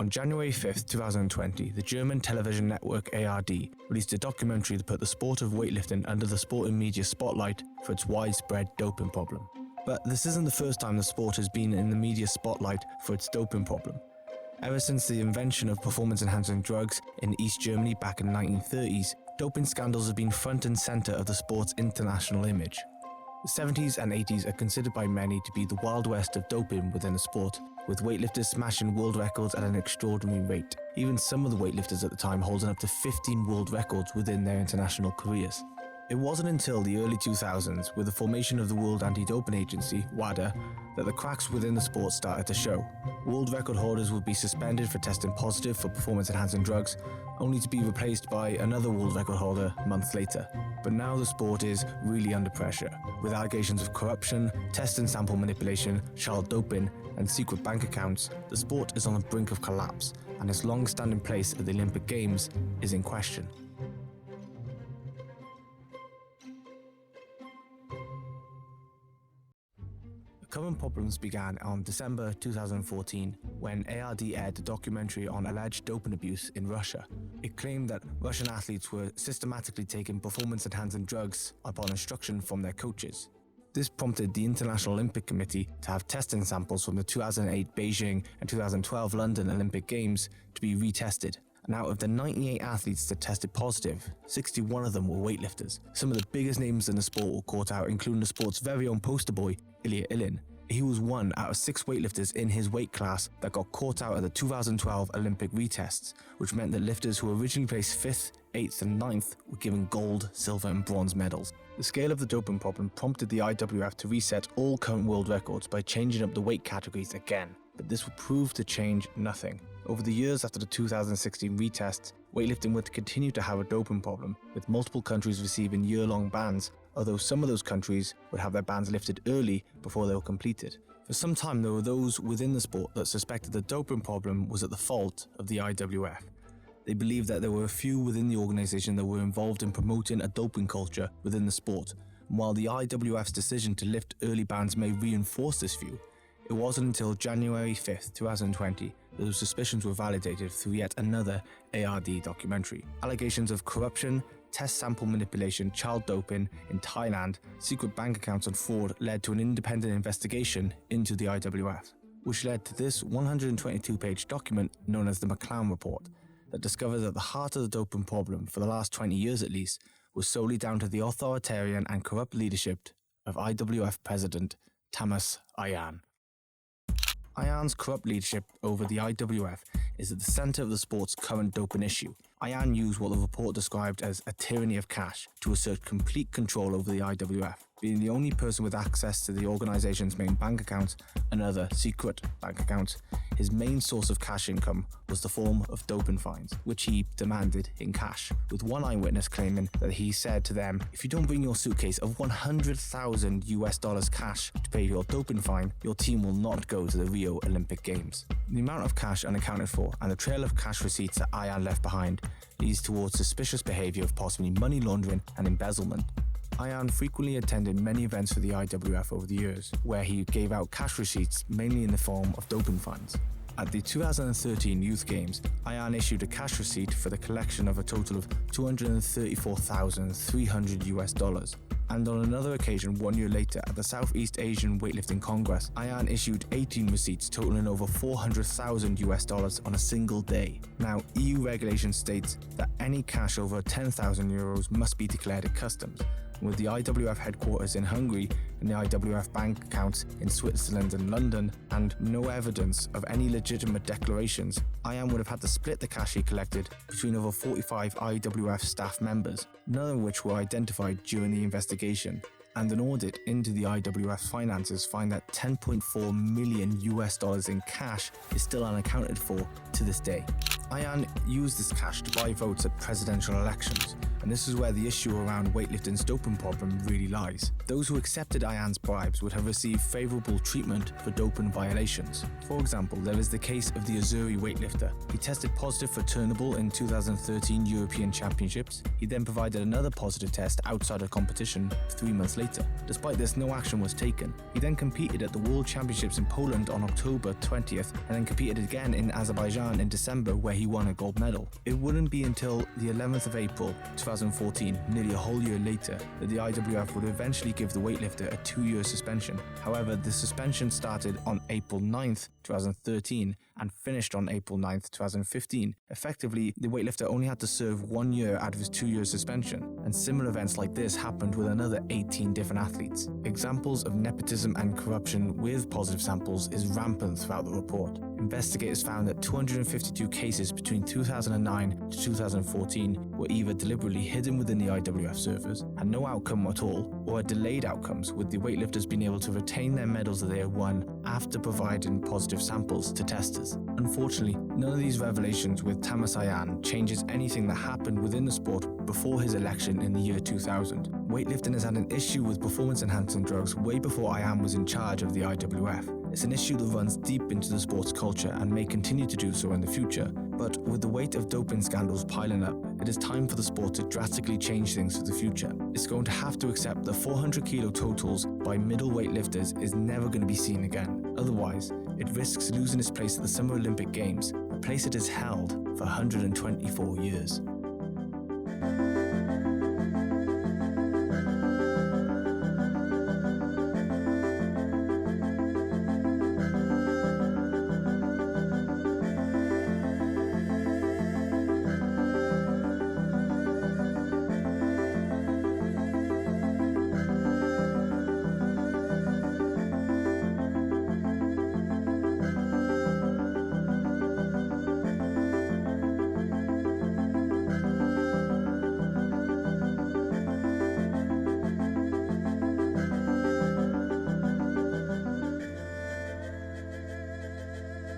On January 5, 2020, the German television network ARD released a documentary that put the sport of weightlifting under the sporting media spotlight for its widespread doping problem. But this isn't the first time the sport has been in the media spotlight for its doping problem. Ever since the invention of performance-enhancing drugs in East Germany back in the 1930s, doping scandals have been front and centre of the sport's international image. The 70s and 80s are considered by many to be the Wild West of doping within the sport, with weightlifters smashing world records at an extraordinary rate, even some of the weightlifters at the time holding up to 15 world records within their international careers. It wasn't until the early 2000s, with the formation of the World Anti-Doping Agency, WADA, that the cracks within the sport started to show. World record holders would be suspended for testing positive for performance-enhancing drugs, only to be replaced by another world record holder months later. But now the sport is really under pressure, with allegations of corruption, test and sample manipulation, child doping, and secret bank accounts. The sport is on the brink of collapse, and its long-standing place at the Olympic Games is in question. The current problems began on December 2014 when ARD aired a documentary on alleged doping abuse in Russia. It claimed that Russian athletes were systematically taking performance-enhancing drugs upon instruction from their coaches. This prompted the International Olympic Committee to have testing samples from the 2008 Beijing and 2012 London Olympic Games to be retested. And out of the 98 athletes that tested positive, 61 of them were weightlifters. Some of the biggest names in the sport were caught out, including the sport's very own poster boy, Ilya Ilyin. He was one out of 6 weightlifters in his weight class that got caught out at the 2012 Olympic retests, which meant that lifters who originally placed 5th, 8th and 9th were given gold, silver and bronze medals. The scale of the doping problem prompted the IWF to reset all current world records by changing up the weight categories again, but this would prove to change nothing. Over the years after the 2016 retests, weightlifting would continue to have a doping problem, with multiple countries receiving year-long bans, although some of those countries would have their bans lifted early before they were completed. For some time there were those within the sport that suspected the doping problem was at the fault of the IWF. They believed that there were a few within the organisation that were involved in promoting a doping culture within the sport, and while the IWF's decision to lift early bans may reinforce this view, it wasn't until January 5, 2020 that those suspicions were validated through yet another ARD documentary. Allegations of corruption, test sample manipulation, child doping in Thailand, secret bank accounts and fraud led to an independent investigation into the IWF, which led to this 122-page document known as the McClown Report that discovered that the heart of the doping problem, for the last 20 years at least, was solely down to the authoritarian and corrupt leadership of IWF President Tamas Ayan. Ayan's corrupt leadership over the IWF is at the centre of the sport's current doping issue. Ayan used what the report described as a tyranny of cash to assert complete control over the IWF, being the only person with access to the organisation's main bank accounts and other secret bank accounts. His main source of cash income was the form of doping fines, which he demanded in cash, with one eyewitness claiming that he said to them, "If you don't bring your suitcase of $100,000 cash to pay your doping fine, your team will not go to the Rio Olympic Games." The amount of cash unaccounted for and the trail of cash receipts that Ayan left behind leads towards suspicious behaviour of possibly money laundering and embezzlement. Ayan frequently attended many events for the IWF over the years, where he gave out cash receipts mainly in the form of doping fines. At the 2013 Youth Games, Ayan issued a cash receipt for the collection of a total of $234,300. And on another occasion 1 year later at the Southeast Asian Weightlifting Congress, Ayan issued 18 receipts totaling over $400,000 on a single day. Now, EU regulation states that any cash over €10,000 must be declared at customs. With the IWF headquarters in Hungary and the IWF bank accounts in Switzerland and London, and no evidence of any legitimate declarations, Ayan would have had to split the cash he collected between over 45 IWF staff members, none of which were identified during the investigation. And an audit into the IWF's finances find that $10.4 million in cash is still unaccounted for to this day. Ayan used this cash to buy votes at presidential elections, and this is where the issue around weightlifting's doping problem really lies. Those who accepted Ayan's bribes would have received favourable treatment for doping violations. For example, there is the case of the Azuri weightlifter. He tested positive for turnable in 2013 European Championships. He then provided another positive test outside of competition 3 months later. Despite this, no action was taken. He then competed at the World Championships in Poland on October 20th and then competed again in Azerbaijan in December, where he won a gold medal. It wouldn't be until the 11th of April 2014, nearly a whole year later, that the IWF would eventually give the weightlifter a 2-year suspension. However, the suspension started on April 9th, 2013 and finished on April 9th, 2015. Effectively, the weightlifter only had to serve 1 year out of his 2-year suspension, and similar events like this happened with another 18 different athletes. Examples of nepotism and corruption with positive samples is rampant throughout the report. Investigators found that 252 cases between 2009 to 2014 were either deliberately hidden within the IWF servers, had no outcome at all, or had delayed outcomes, with the weightlifters being able to retain their medals that they had won after providing positive samples to testers. Unfortunately, none of these revelations with Tamas Ayan changes anything that happened within the sport before his election in the year 2000. Weightlifting has had an issue with performance-enhancing drugs way before Ayan was in charge of the IWF. It's an issue that runs deep into the sports culture and may continue to do so in the future. But with the weight of doping scandals piling up, it is time for the sport to drastically change things for the future. It's going to have to accept that 400 kilo totals by middle weightlifters is never going to be seen again. Otherwise, it risks losing its place at the Summer Olympic Games, a place it has held for 124 years.